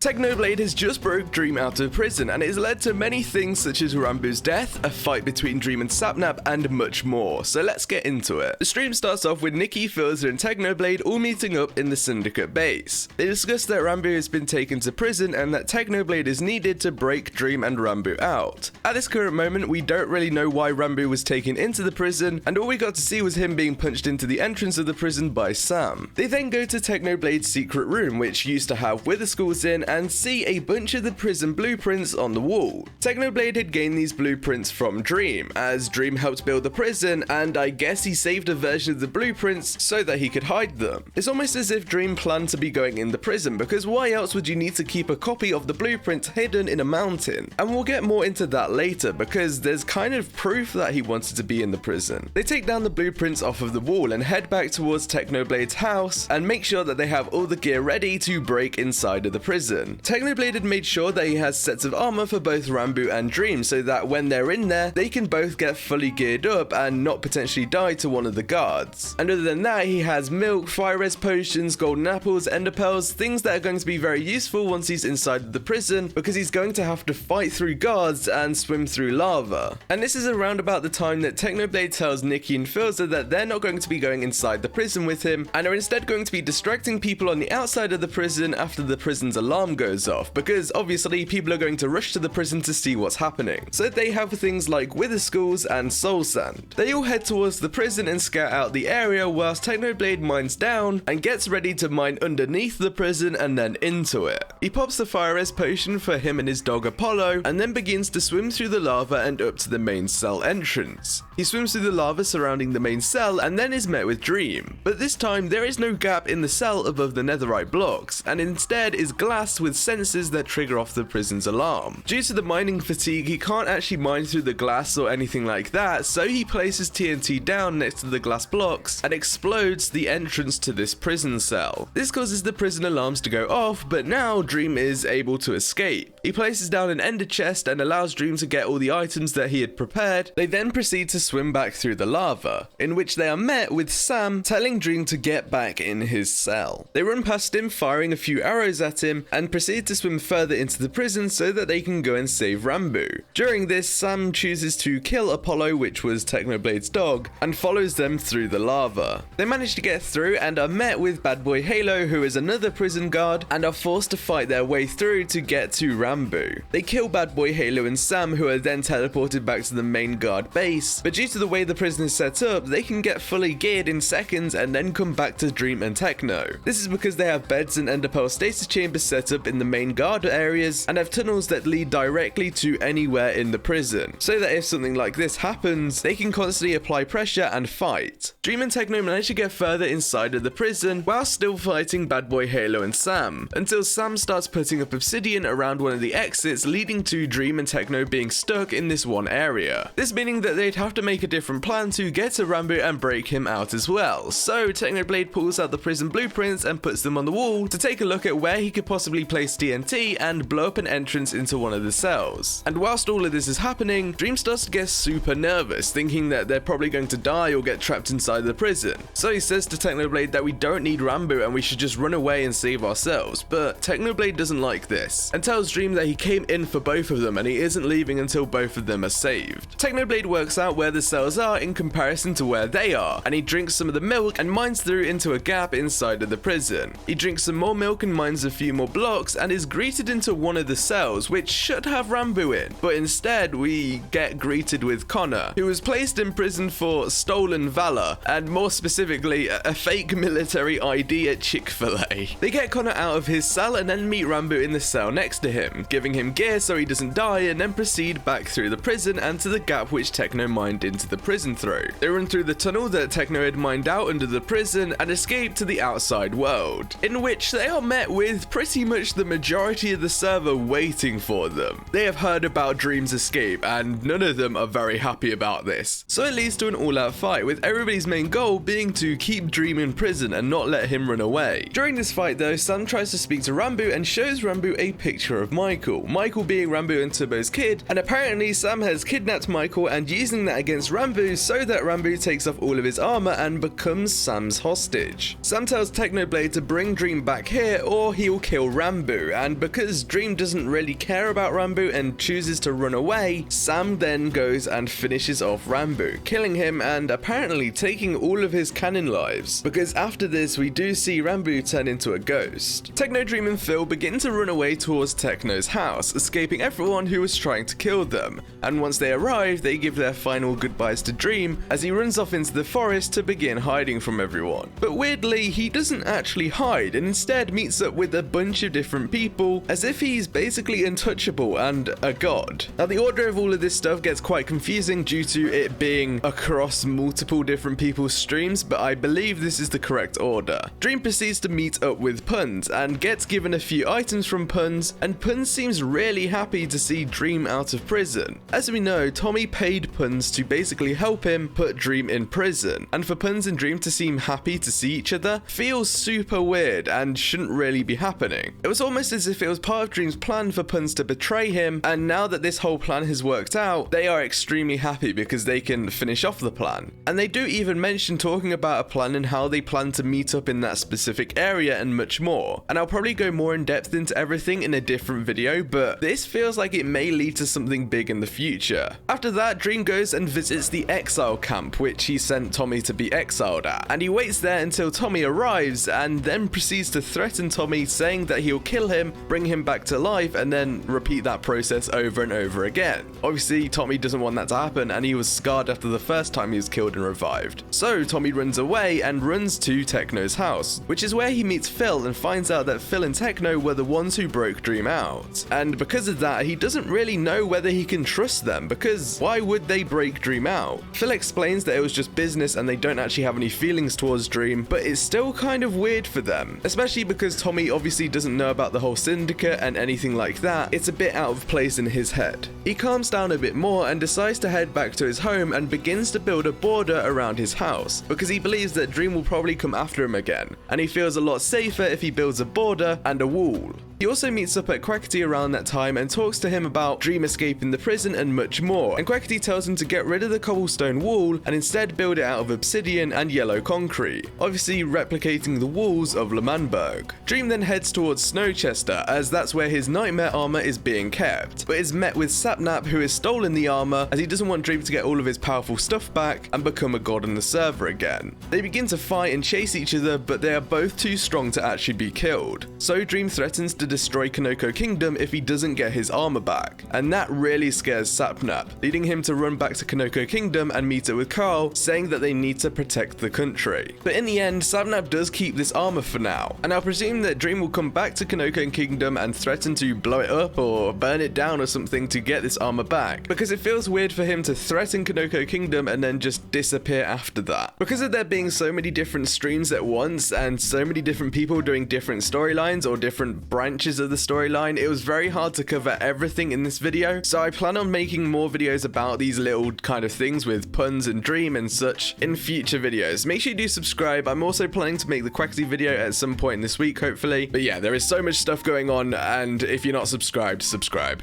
Technoblade has just broke Dream out of prison, and it has led to many things such as Rambu's death, a fight between Dream and Sapnap, and much more, so let's get into it. The stream starts off with Nikki, Filza, and Technoblade all meeting up in the Syndicate base. They discuss that Rambu has been taken to prison and that Technoblade is needed to break Dream and Rambu out. At this current moment, we don't really know why Rambu was taken into the prison, and all we got to see was him being punched into the entrance of the prison by Sam. They then go to Technoblade's secret room, which used to have Wither Skulls in, and see a bunch of the prison blueprints on the wall. Technoblade had gained these blueprints from Dream, as Dream helped build the prison, and I guess he saved a version of the blueprints so that he could hide them. It's almost as if Dream planned to be going in the prison, because why else would you need to keep a copy of the blueprints hidden in a mountain? And we'll get more into that later, because there's kind of proof that he wanted to be in the prison. They take down the blueprints off of the wall and head back towards Technoblade's house and make sure that they have all the gear ready to break inside of the prison. Technoblade had made sure that he has sets of armor for both Rambu and Dream so that when they're in there, they can both get fully geared up and not potentially die to one of the guards. And other than that, he has milk, fire res potions, golden apples, ender pearls, things that are going to be very useful once he's inside the prison, because he's going to have to fight through guards and swim through lava. And this is around about the time that Technoblade tells Nikki and Filza that they're not going to be going inside the prison with him, and are instead going to be distracting people on the outside of the prison after the prison's alarm goes off, because obviously people are going to rush to the prison to see what's happening. So they have things like Wither Skulls and Soul Sand. They all head towards the prison and scout out the area whilst Technoblade mines down and gets ready to mine underneath the prison and then into it. He pops the fire res potion for him and his dog Apollo, and then begins to swim through the lava and up to the main cell entrance. He swims through the lava surrounding the main cell and then is met with Dream. But this time there is no gap in the cell above the netherite blocks, and instead is glass with sensors that trigger off the prison's alarm. Due to the mining fatigue, he can't actually mine through the glass or anything like that, so he places TNT down next to the glass blocks and explodes the entrance to this prison cell. This causes the prison alarms to go off, but now Dream is able to escape. He places down an ender chest and allows Dream to get all the items that he had prepared. They then proceed to swim back through the lava, in which they are met with Sam telling Dream to get back in his cell. They run past him, firing a few arrows at him, and proceed to swim further into the prison so that they can go and save Rambu. During this, Sam chooses to kill Apollo, which was Technoblade's dog, and follows them through the lava. They manage to get through and are met with Bad Boy Halo, who is another prison guard, and are forced to fight their way through to get to Rambu. They kill Bad Boy Halo and Sam, who are then teleported back to the main guard base, but due to the way the prison is set up, they can get fully geared in seconds and then come back to Dream and Techno. This is because they have beds and enderpearl stasis chambers set up in the main guard areas and have tunnels that lead directly to anywhere in the prison, so that if something like this happens, they can constantly apply pressure and fight. Dream and Techno manage to get further inside of the prison while still fighting Bad Boy Halo and Sam, until Sam starts putting up obsidian around one of the exits, leading to Dream and Techno being stuck in this one area. This meaning that they'd have to make a different plan to get to Rambu and break him out as well. So Technoblade pulls out the prison blueprints and puts them on the wall to take a look at where he could possibly place TNT and blow up an entrance into one of the cells. And whilst all of this is happening, Dream starts to get super nervous, thinking that they're probably going to die or get trapped inside the prison. So he says to Technoblade that we don't need Rambu and we should just run away and save ourselves, but Technoblade doesn't like this, and tells Dream that he came in for both of them and he isn't leaving until both of them are saved. Technoblade works out where the cells are in comparison to where they are, and he drinks some of the milk and mines through into a gap inside of the prison. He drinks some more milk and mines a few more blocks and is greeted into one of the cells, which should have Rambu in, but instead we get greeted with Connor, who was placed in prison for stolen valor, and more specifically a fake military ID at Chick-fil-A. They get Connor out of his cell and then meet Rambu in the cell next to him, giving him gear so he doesn't die, and then proceed back through the prison and to the gap which Techno mined into the prison through. They run through the tunnel that Techno had mined out under the prison and escape to the outside world, in which they are met with pretty much the majority of the server waiting for them. They have heard about Dream's escape and none of them are very happy about this. So it leads to an all-out fight, with everybody's main goal being to keep Dream in prison and not let him run away. During this fight though, Sam tries to speak to Rambu and shows Rambu a picture of Michael being Rambu and Turbo's kid, and apparently Sam has kidnapped Michael and using that against Rambu so that Rambu takes off all of his armor and becomes Sam's hostage. Sam tells Technoblade to bring Dream back here or he'll kill Rambu. Ranboo, and because Dream doesn't really care about Ranboo and chooses to run away, Sam then goes and finishes off Ranboo, killing him and apparently taking all of his canon lives, because after this we do see Ranboo turn into a ghost. Techno, Dream and Phil begin to run away towards Techno's house, escaping everyone who was trying to kill them, and once they arrive they give their final goodbyes to Dream as he runs off into the forest to begin hiding from everyone. But weirdly, he doesn't actually hide and instead meets up with a bunch of different people as if he's basically untouchable and a god. Now the order of all of this stuff gets quite confusing due to it being across multiple different people's streams, but I believe this is the correct order. Dream proceeds to meet up with Puns and gets given a few items from Puns, and Puns seems really happy to see Dream out of prison. As we know, Tommy paid Puns to basically help him put Dream in prison, and for Puns and Dream to seem happy to see each other feels super weird and shouldn't really be happening. It was almost as if it was part of Dream's plan for Puns to betray him, and now that this whole plan has worked out, they are extremely happy because they can finish off the plan. And they do even mention talking about a plan and how they plan to meet up in that specific area and much more. And I'll probably go more in depth into everything in a different video, but this feels like it may lead to something big in the future. After that, Dream goes and visits the exile camp which he sent Tommy to be exiled at, and he waits there until Tommy arrives and then proceeds to threaten Tommy, saying that he'll kill him, bring him back to life, and then repeat that process over and over again. Obviously, Tommy doesn't want that to happen, and he was scarred after the first time he was killed and revived. So Tommy runs away and runs to Techno's house, which is where he meets Phil and finds out that Phil and Techno were the ones who broke Dream out. And because of that, he doesn't really know whether he can trust them, because why would they break Dream out? Phil explains that it was just business and they don't actually have any feelings towards Dream, but it's still kind of weird for them, especially because Tommy obviously doesn't know about the whole syndicate and anything like that. It's a bit out of place in his head. He calms down a bit more and decides to head back to his home and begins to build a border around his house, because he believes that Dream will probably come after him again, and he feels a lot safer if he builds a border and a wall. He also meets up at Quackity around that time and talks to him about Dream escaping the prison and much more, and Quackity tells him to get rid of the cobblestone wall and instead build it out of obsidian and yellow concrete, obviously replicating the walls of L'Manberg. Dream then heads towards Snowchester as that's where his nightmare armor is being kept, but is met with Sapnap, who has stolen the armor as he doesn't want Dream to get all of his powerful stuff back and become a god on the server again. They begin to fight and chase each other, but they are both too strong to actually be killed, so Dream threatens to destroy Kanoko Kingdom if he doesn't get his armor back, and that really scares Sapnap, leading him to run back to Kanoko Kingdom and meet up with Carl, saying that they need to protect the country. But in the end, Sapnap does keep this armor for now, and I'll presume that Dream will come back to Kanoko Kingdom and threaten to blow it up or burn it down or something to get this armor back, because it feels weird for him to threaten Kanoko Kingdom and then just disappear after that. Because of there being so many different streams at once and so many different people doing different storylines or different branches of the storyline, it was very hard to cover everything in this video, so I plan on making more videos about these little kind of things with Puns and Dream and such in future videos. Make sure you do subscribe. I'm also planning to make the Quackity video at some point this week, hopefully. But yeah, there is so much stuff going on, and if you're not subscribed, subscribe.